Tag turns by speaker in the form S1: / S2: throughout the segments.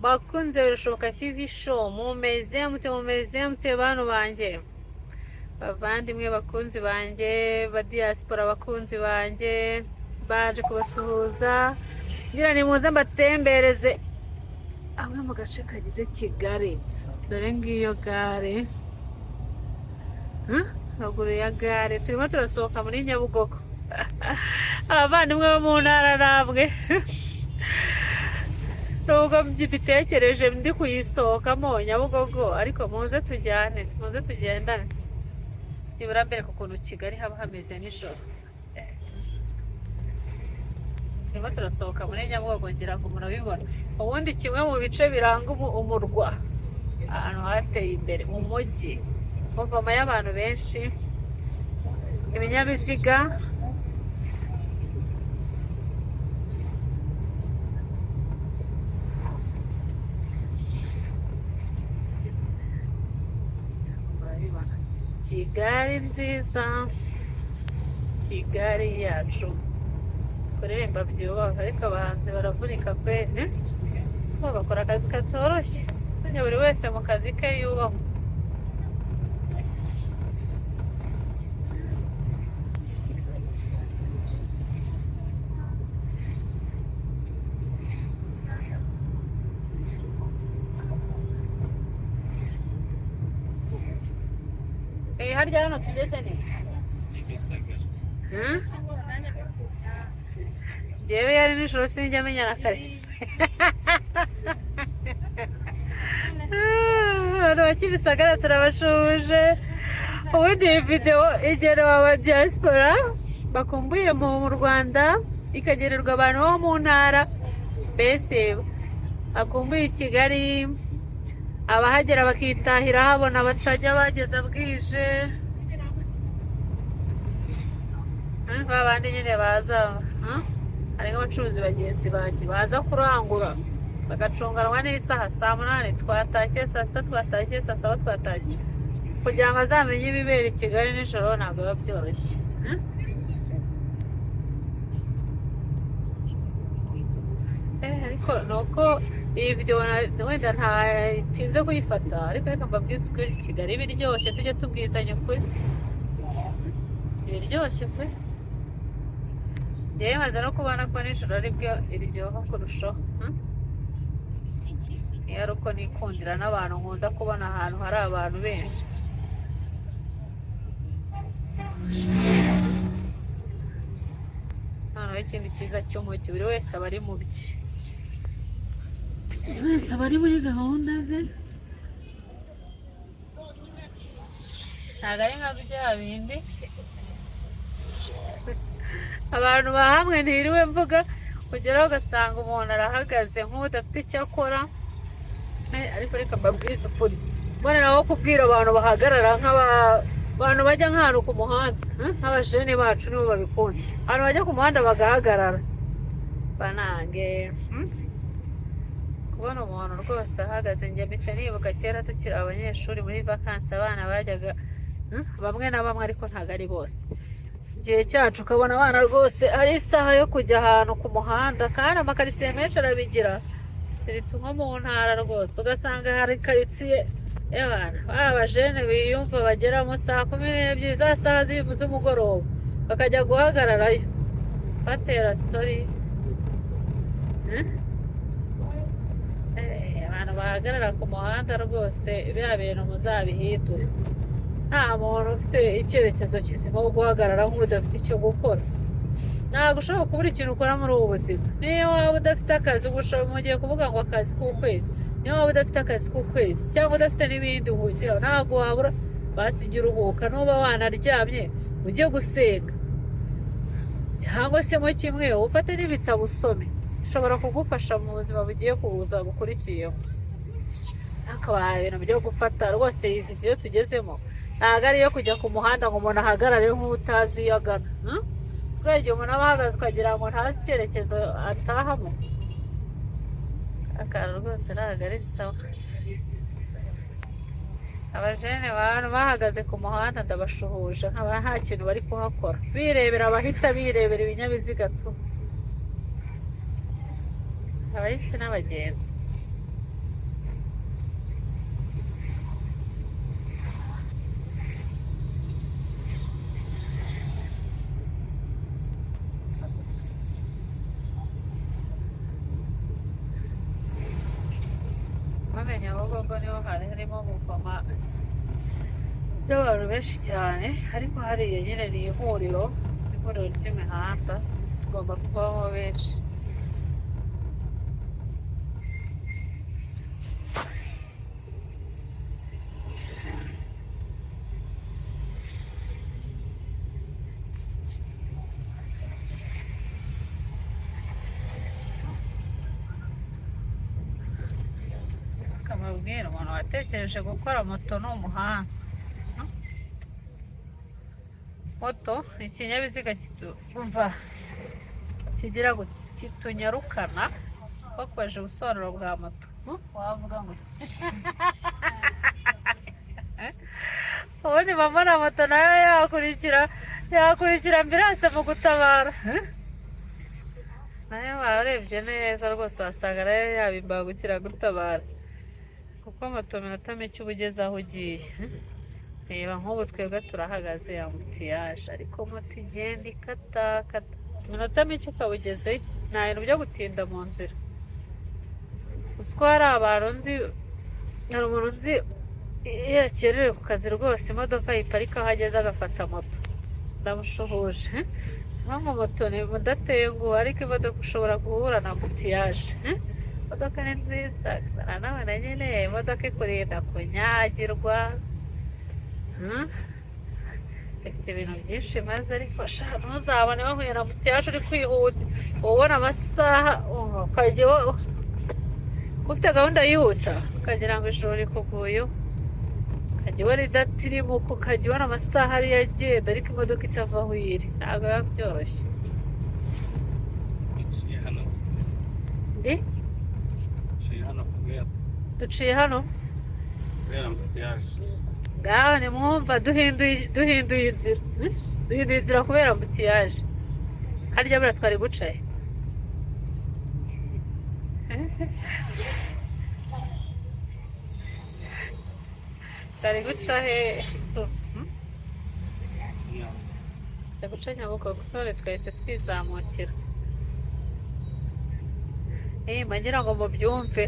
S1: bakunze birashoboka TV show mumeze mute bantu banje bavandimwe bakunzi banje ba diaspora bakunzi banje baje kubasuhuza ngira ni muze mbatembereze amwe mu gace kagize Kigali dore ngiyo gare ruguru ya gare turimo turasohoka muri Nyabugogo abavandimwe bo mu ntara namwe nubwo mbitekereje ndi kuyisohokamo Nyabugogo ariko muze tujyane muze tugendane nibura mbere ku kuntu Kigali haba hameze nijoro turimo turasohoka muri Nyabugogo ngira ngo murabibona ubundi kimwe mu bice biranga umurwa ahantu hateye imbere mu mujyi muvoma y'abantu benshi ibinyabiziga Kigali nziza Kigali yacu kuririmba byubaha ariko abahanzi baravunika kwe siko bakora akazi katoroshye buri wese mu kazi ke yubaho harya hano tugeze ne jewe yari nijoro sinjya menya na kare hano bakibisagara turabashuje ubundi iyi video igenewe aba diaspora bakumbuye mu Rwanda ikagenerwa abantu bo mu ntara mbese bakumbuye i Kigali abahagera bakitahira habona batajya bageza bwije babandi nyine baza hari nk'abacuruzi bagenzi banjye baza kurangura bagacunganwa n'isaha saa 8 twatashye saa 6 twatashye saa 7 twatashye kugira ngo azamenye ibibera i Kigali nijoro ntabwo biba byoroshye ariko nuko iyi video wenda ntatinze kuyifata ariko reka mbabwize ukuri Kigali biryoshye tujye tubwizanya ukuri biryoshye pe njyewe maze no kubona ko nijoro aribwo iryoha kurushaho iyo ari uko nikundira n'abantu nkunda kubona ahantu hari abantu benshi noneho ikindi cyiza cy'umujyi buri wese aba ari mu bye wese aba ari muri gahunda ze ntabwo ari nka bya bindi abantu bahamwe ntiriwe mvuga kugeraho ugasanga umuntu arahagaze nk'udafite icyo akora ariko reka mbabwize ukuri mbona naho kubwira abantu bahagarara nk'abantu bajya nk'ahantu ku muhanda nk'abajene bacu nibo babikunda abantu bajya ku muhanda bagahagarara banange kubona umuntu rwose ahagaze njye mbese nibuka kera tukiri abanyeshuri muri vakansi abana bajyaga bamwe na bamwe ariko ntabwo ari bose igihe cyacu ukabona abana rwose ari isaha yo kujya ahantu ku muhanda kandi amakaritsiye menshi arabigira siritu nko mu ntara rwose ugasanga hari karitsiye y'abantu abajene biyumva bageramo saa 12 za saha z'umugoroba bakajya guhagararayo fatera story abantu bahagarara ku muhanda rwose biriya bintu muzabihindure nta muntu ufite icyerekezo kizima wo guhagarara nk'udafite icyo gukora ntabwo ushobora kubura ikintu ukora muri ubu buzima niyo waba udafite akazi mugiye kuvuga ngo akazi k'ukwezi niyo waba udafite akazi k'ukwezi cyangwa udafite n'ibindi uhugiraho ntabwo wabura basigira uruhuka nuba wanaryamye ujye gusenga cyangwa se mu kimwe ufate n'ibitabo usome bishobora kugufasha mu buzima bugiye kuza bukurikiyeho akaba ibintu byo gufata rwose iyi viziyo tugezemo ntabwo ari iyo kujya ku muhanda ngo umuntu ahagarare nk'utazi iyo agana twegeye igihe umuntu aba ahagaze ukagira ngo ntazi icyerekezo atahamo akantu rwose ntabwo ari sawa abajene bantu bahagaze ku muhanda ndabashuhuje nkaba nta kintu bari kuhakora birebera abahita birebera ibinyabiziga tu abahisi n'abagenzi namenye ahubwo niho harimo muvoma ry'abantu benshi cyane ariko hariya nyine ni ihuriro ry'imihanda tugomba kubaho benshi akamabwira umuntu watekereje gukora moto ni umuhanga moto ni ikinyabiziga kitumva kigira ngo kitunyarukana bakoresheje ubusobanuro bwa moto wavuga ngo ubundi mama na moto nayo yakurikira ambulance mu gutabara nayo barebye neza rwose wasanga nayo yabimbangukira gutabara kuko moto minota mike uba ugeze aho ugiye reba nk'ubu twebwe turahagaze ambutiyaje ariko moto igenda ikatakata minota mike ukaba ugezeyo nta bintu byo gutinda mu nzira uzi ko hari abantu nzi hari umuntu nzi iyo yakererewe ku kazi rwose imodoka yiparika aho ageze agafata moto ndamushuhuje nko mu moto ni mudatenguha ariko imodoka ushobora guhura na ambutiyaje imodoka ni nziza gusa nanone nyine imodoka ikurinda kunyagirwa ifite ibintu byinshi maze ariko ntuzabone wahuye na ambutiyaje uri kwihuta ubona amasaha ukajya ufite gahunda yihuta ukagira ngo ijoro rikuguyeho ukajya ubona idatirimuka ukajya ubona amasaha ariyo agenda ariko imodoka itava aho iri ntabwo biba byoroshye duciye hano ngaho ni mwumva duhinduye inzira kubera ambutiyaje harya buriya twari gucaye twari guca he twari guca Nyabugogo none twahise twizamukira mbagira ngo mubyumve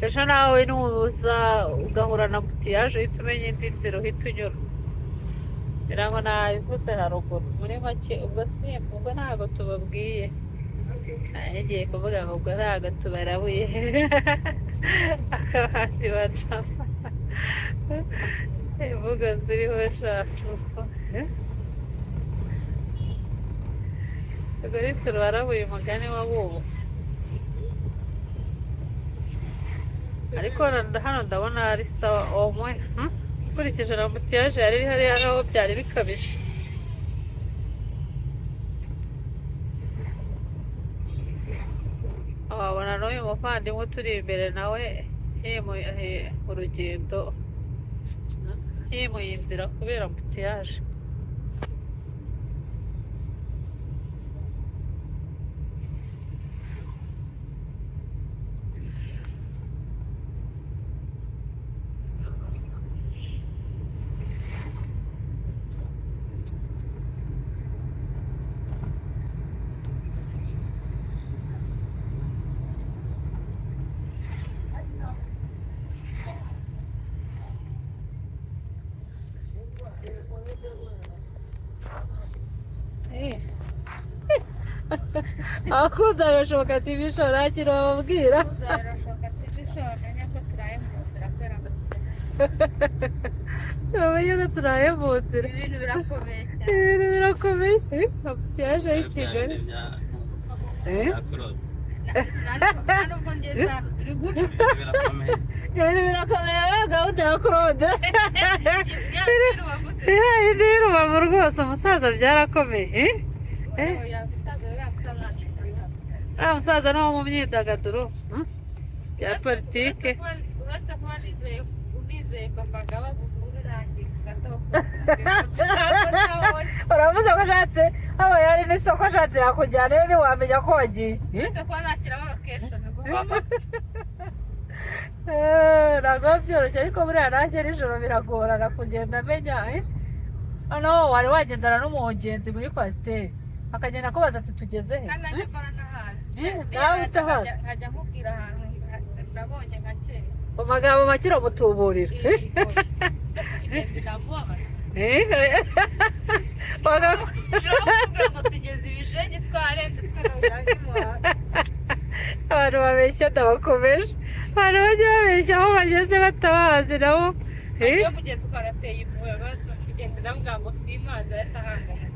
S1: ejo nawe nuza ugahura na ambutiyaje uhita umenya indi nzira uhita unyura ngira ngo nabivuze haruguru muri make ubwo ubwo ntabwo tubabwiye ngiye kuvuga ngo ubwo ntabwo tubarabuye akabandi bacamo imbuga ziriho eshatu ubwo ntitubarabuye umugani wa bubu ariko hano ndabona ari sawa omwe ukurikije na ambutiyaje yari hariya naho byari bikabije wabona n'uyu muvandimwe turi imbere nawe yimuye urugendo yimuye inzira kubera ambutiyaje abakunzi birashoboka ati bishora hakiri bababwira bamenye ko turaye mu nzira ibintu birakomeye ambutiyaje y'i Kigali ibintu birakomeye gahunda ya Claude indi y'Urubavu rwose umusaza byarakomeye uriya musaza ni uwo mu myidagaduro bya politike uretse kuba unizeye papa ngaba gusa ururangiye uravuze ko ashatse haba yari n'isoko ashatse yakujyana rero ntiwamenya ko wagiye uretse kuba nashyiraho location ntabwo byoroshye ariko buriya nanjye nijoro biragorana kugenda amenya noneho wari wagendana n'umugenzi muri kwasiteri akagenda akubaza ati tugeze he nawe utahazi nkajya nkubwira ahantu
S2: nabonye nka kera
S1: amagambo make uramutuburira abantu babeshya ndabakomeje abantu bajya babeshya aho bageze batabazi nabo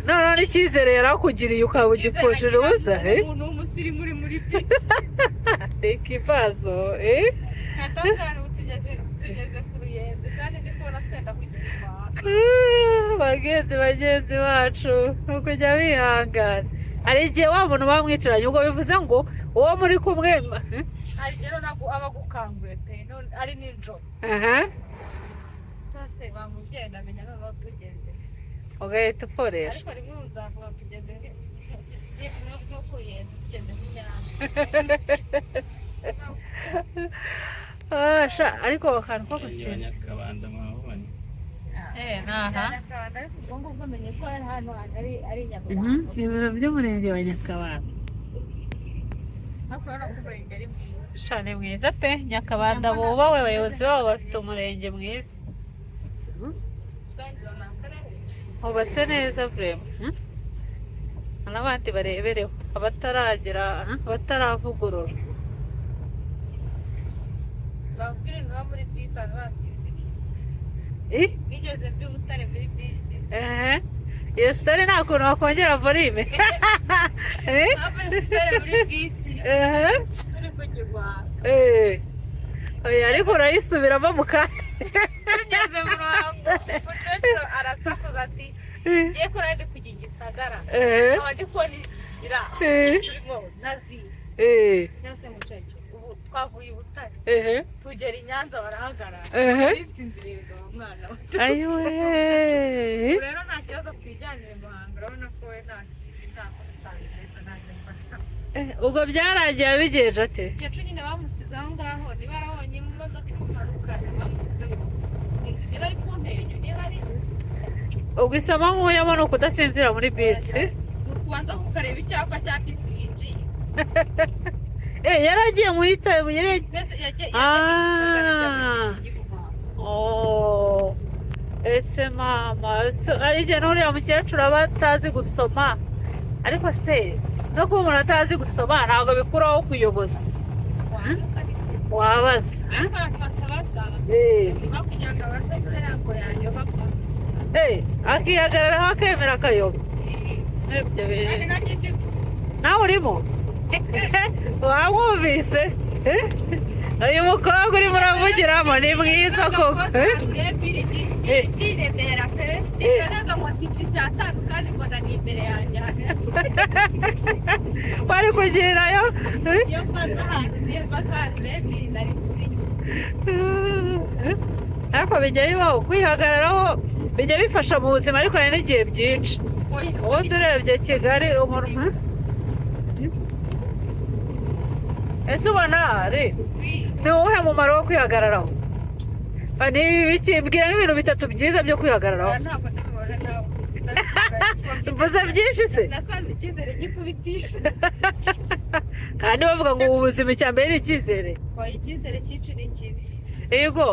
S1: none n'icyizere yarakugiriye ukaba ugipfushije ubusa
S2: umuntu w'umusirimu uri muri bisi
S1: reka ikibazo
S2: tugeze ku ruyenzi kandi ndi kubona twenda kugera
S1: bagenzi bacu ni ukujya bihangana hari igihe wa muntu bamwicaranye ubwo bivuze ngo uwo muri kumwe
S2: hari igihe aba agukanguye pe ari nijoro twese bamugenda amenya noneho tugeze
S1: ugahita uforesha
S2: ariko rimwe nzavuga tugeze no ku ruyenzi tugeze nk'inyanza
S1: ariko akantu ko gusinza ni ibiro by'umurenge wa Nyakabanda ni mwiza pe Nyakabanda bubawe abayobozi babo bafite umurenge mwiza hubatse neza vrema n'abandi barebereho abataragera bataravugurura
S2: babwire ntuba muri bisi abantu basinziriye bigeze by'ubutare muri bisi
S1: iyo sitari nta kuntu wakongera volume
S2: muri bisi turi kugirwa
S1: ariko urayisubiramo mu kanya
S2: tugeze mu ruhango umukecuru arasakuza ati ngiye ko nari kujya Gisagara nkaba ndi kubona inzira turimo nazizi cyangwa se mukecuru twavuye i Butare tugera i Nyanza barahagarara nsinziriye umwana rero nta kibazo twijyanire Muhanga urabona ko we nta
S1: ubwo byarangiye bigenje ate
S2: mukecuru nyine bamusize aho ngaho niba arabonye imodoka imumanuka bamusize niba ari ku ntego niba ari
S1: ubwo isomo nkuyemo ni ukudasinzira muri bisi
S2: ni ukubanza kukareba icyapa cya bisi winjiye
S1: yaragiye muhita ese mama ari igihe n'uriya mukecuru aba atazi gusoma ariko se no kuba umuntu atazi gusoma ntabwo bikuraho kuyoboza wabaza akihagararaho akemera akayoba nawe urimo wamwumvise uyu mukobwa urimo uravugiramo ni mwiza koko wari kugerayo ariko bijya bibaho kwihagararaho bijya bifasha mu buzima ariko hari n'igihe byinshi ubundi urebye Kigali umuntu ese ubona ari ni uwuhe mumaro wo kwihagararaho ni ibiki mbwira nk'ibintu bitatu byiza byo kwihagararaho mvuze byinshi se
S2: nasanze icyizere gikubitisha
S1: kandi bavuga ngo ubu buzima icya mbere ni icyizere
S2: icyizere cyinshi ni kibi
S1: yego